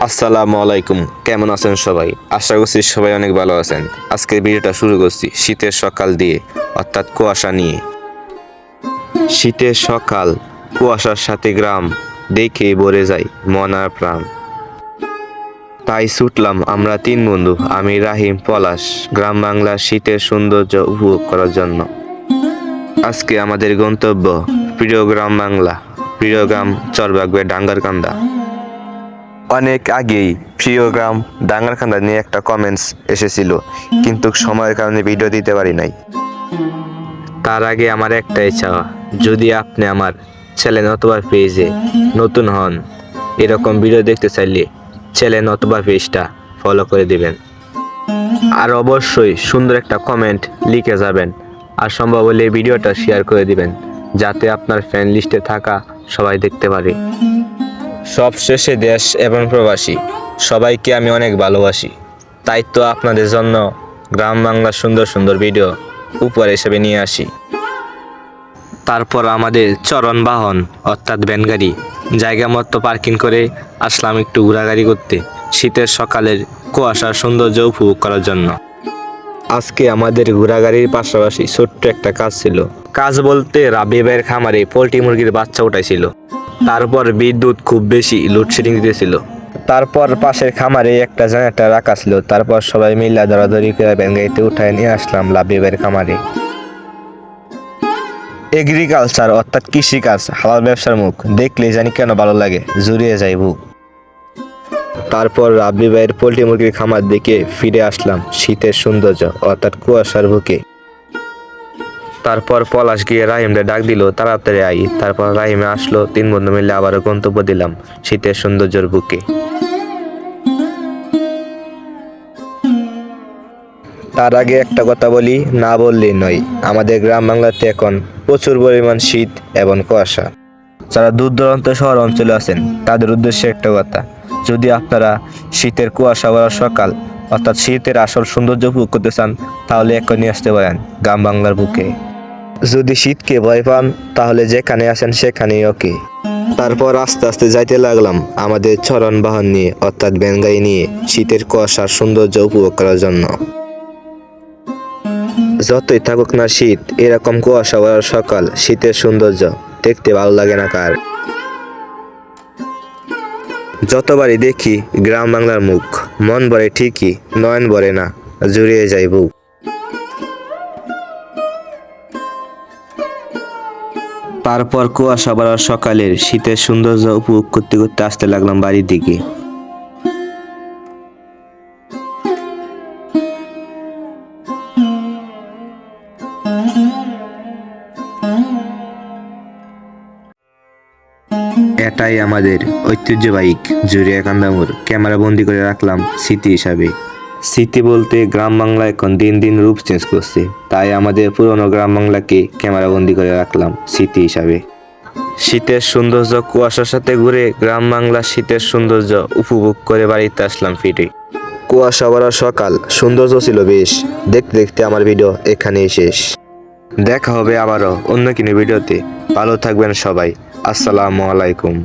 আসসালামু আলাইকুম, কেমন আছেন সবাই? আশা করছি সবাই অনেক ভালো আছেন। আজকের ভিডিওটা শুরু করছি শীতের সকাল দিয়ে, অর্থাৎ কুয়াশা নিয়ে। শীতের সকাল, কুয়াশার সাথে গ্রাম, দেখেই ভরে যায় মন আর প্রাণ। তাই ছুটলাম আমরা তিন বন্ধু, আমি, রাহিম, পলাশ, গ্রাম বাংলার শীতের সৌন্দর্য উপভোগ করার জন্য। আজকে আমাদের গন্তব্য প্রিয় গ্রাম বাংলা, প্রিয় গ্রাম চরবাগবে ডাঙ্গারকান্দা। অনেক আগেই প্রিয় গ্রাম ডাঙ্গারকান্দা নিয়ে একটা কমেন্টস এসেছিল, কিন্তু সময়ের কারণে ভিডিও দিতে পারি নাই। তার আগে আমার একটাই চাওয়া, যদি আপনি আমার চ্যানেল অথবা পেজে নতুন হন, এরকম ভিডিও দেখতে চাইলে চ্যানেল অথবা পেজটা ফলো করে দিবেন। আর অবশ্যই সুন্দর একটা কমেন্ট লিখে যাবেন, আর সম্ভব হলে ভিডিওটা শেয়ার করে দিবেন, যাতে আপনার ফ্যান লিস্টে থাকা সবাই দেখতে পারে। সবশেষে দেশ এবং প্রবাসী সবাইকে আমি অনেক ভালোবাসি, তাই তো আপনাদের জন্য গ্রাম বাংলার সুন্দর সুন্দর ভিডিও উপহার হিসেবে নিয়ে আসি। তারপর আমাদের চরণ বাহন অর্থাৎ ভ্যানগাড়ি জায়গা মতো পার্কিং করে আসলাম একটু ঘোরাঘুরি করতে, শীতের সকালের কুয়াশার সৌন্দর্য উপভোগ করার জন্য। আজকে আমাদের ঘোরাঘুরির পাশাপাশি ছোট্ট একটা কাজ ছিল। কাজ বলতে রাবি ভাইয়ের খামারে পোল্ট্রি মুরগির বাচ্চা উঠাইছিল। তারপর বিদ্যুৎ খুব বেশি লোডশেডিং দিতেছিল। তারপর পাশের খামারে একটা জেনারেটর রাখা ছিল। তারপর সবাই মিলে দরাদরি করে ভ্যানগাড়িতে উঠায় নিয়ে আসলাম রাবি ভাইয়ের খামারে। এগ্রিকালচার অর্থাৎ কৃষিকাজ, হালাল ব্যবসার মুখ দেখলে জানি কেন ভালো লাগে, জুড়িয়ে যায় বুক। তারপর রাবি ভাইয়ের পোল্ট্রি মুরগির খামার দেখে ফিরে আসলাম শীতের সৌন্দর্য অর্থাৎ কুয়াশার বুকে। তারপর পলাশ গিয়ে রাহিমরে ডাক দিল, তাড়াতাড়ি আই। তারপর রাহিমে আসলো, তিন বন্ধু মিলে আবারও গন্তব্য দিলাম শীতের সৌন্দর্যের বুকে। তার আগে একটা কথা বলি, না বললেই নয়, আমাদের গ্রাম বাংলাতে এখন প্রচুর পরিমাণ শীত এবং কুয়াশা। যারা দূর দূরান্ত শহর অঞ্চলে আছেন তাদের উদ্দেশ্যে একটা কথা, যদি আপনারা শীতের কুয়াশা ভরা সকাল অর্থাৎ শীতের আসল সৌন্দর্য উপভোগ করতে চান, তাহলে এখনই আসতে পারেন গ্রাম বাংলার বুকে। যদি শীতকে ভয় পান তাহলে যেখানে আছেন সেখানেই ওকে। তারপর আস্তে আস্তে যাইতে লাগলাম আমাদের চরণ বাহন নিয়ে অর্থাৎ ভ্যানগাড়ি নিয়ে শীতের কুয়াশার সৌন্দর্য উপভোগ করার জন্য। যতই থাকুক না শীত, এরকম কুয়াশা ভরা সকাল, শীতের সৌন্দর্য দেখতে ভালো লাগে না কার? যতবারই দেখি গ্রাম বাংলার মুখ, মন ভরে ঠিকই, নয়ন ভরে না, জুড়িয়ে যায় বুক। তারপর কুয়াশা ভরা সকালের শীতের সৌন্দর্য উপভোগ করতে করতে আসতে লাগলাম বাড়ির দিকে। এটাই আমাদের ঐতিহ্যবাহী জুরিয়াকান্দা মোড়, ক্যামেরা বন্দি করে রাখলাম স্মৃতি হিসাবে। স্মৃতি বলতে গ্রাম বাংলা এখন দিন দিন রূপ চেঞ্জ করছে, তাই আমাদের পুরনো গ্রাম বাংলাকে ক্যামেরা বন্দি করে রাখলাম স্মৃতি হিসাবে। শীতের সৌন্দর্য কুয়াশার সাথে ঘুরে গ্রাম বাংলার শীতের সৌন্দর্য উপভোগ করে বাড়িতে আসলাম ফিরে। কুয়াশা ভরা সকাল, সৌন্দর্য ছিল বেশ। দেখতে দেখতে আমার ভিডিও এখানেই শেষ। দেখা হবে আবারও অন্য কোনো ভিডিওতে। ভালো থাকবেন সবাই। আসসালামু আলাইকুম।